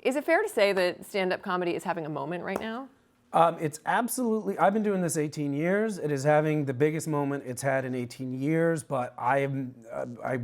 Is it fair to say that stand-up comedy is having a moment right now? It's absolutely, I've been doing this 18 years. It is having the biggest moment it's had in 18 years, but I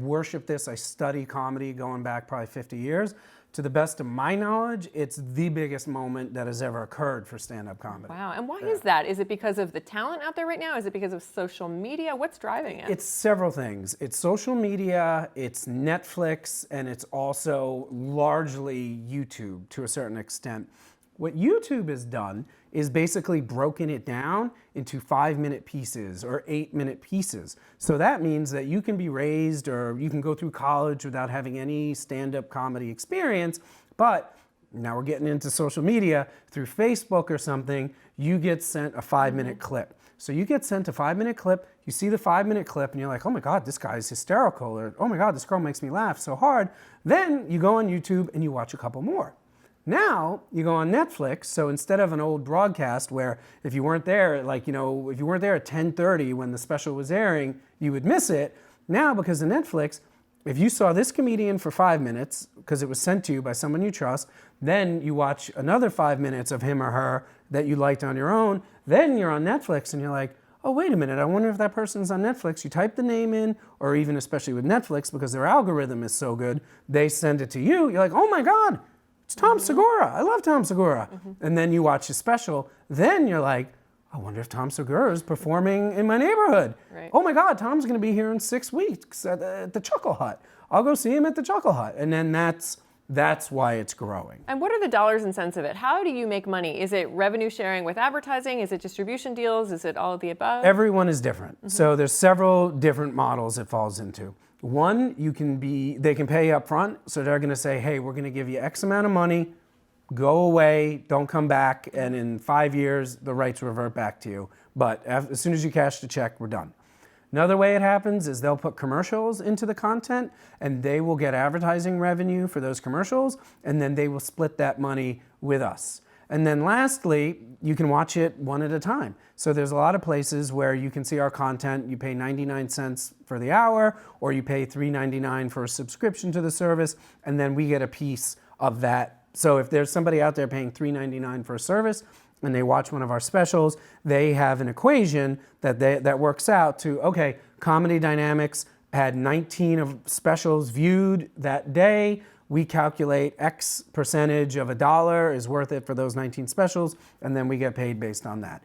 worship this. I study comedy going back probably 50 years. To the best of my knowledge, it's the biggest moment that has ever occurred for stand-up comedy. Wow, and why is that? Is it because of the talent out there right now? Is it because of social media? What's driving it? It's several things. It's social media, it's Netflix, and it's also largely YouTube to a certain extent. What YouTube has done is basically broken it down into 5-minute pieces or 8-minute pieces. So that means that you can be raised or you can go through college without having any stand-up comedy experience, but now we're getting into social media, through Facebook or something, you get sent a 5-minute clip. So you get sent a 5-minute clip, you see the 5-minute clip and you're like, oh my God, this guy's hysterical, or oh my God, this girl makes me laugh so hard. Then you go on YouTube and you watch a couple more. Now you go on Netflix, so instead of an old broadcast where if you weren't there, if you weren't there at 10:30 when the special was airing, you would miss it. Now, because of Netflix, if you saw this comedian for 5 minutes, because it was sent to you by someone you trust, then you watch another 5 minutes of him or her that you liked on your own, then you're on Netflix and you're like, oh, wait a minute, I wonder if that person's on Netflix. You type the name in, or even especially with Netflix, because their algorithm is so good, they send it to you. You're like, oh my God, it's Tom Segura. I love Tom Segura. And then you watch his special. Then you're like, I wonder if Tom Segura is performing in my neighborhood. Right. Oh my God, Tom's going to be here in 6 weeks at the Chuckle Hut. I'll go see him at the Chuckle Hut. And then that's why it's growing. And what are the dollars and cents of it? How do you make money? Is it revenue sharing with advertising? Is it distribution deals? Is it all of the above? Everyone is different. So there's several different models it falls into. One, they can pay up front, so they're gonna say, hey, we're gonna give you X amount of money, go away, don't come back, and in 5 years, the rights revert back to you. But as soon as you cash the check, we're done. Another way it happens is they'll put commercials into the content, and they will get advertising revenue for those commercials, and then they will split that money with us. And then lastly, you can watch it one at a time. So there's a lot of places where you can see our content. You pay 99 cents for the hour, or you pay $3.99 for a subscription to the service, and then we get a piece of that. So if there's somebody out there paying $3.99 for a service and they watch one of our specials, they have an equation that works out to, okay, Comedy Dynamics had 19 of specials viewed that day. We calculate X percentage of $1 is worth it for those 19 specials, and then we get paid based on that.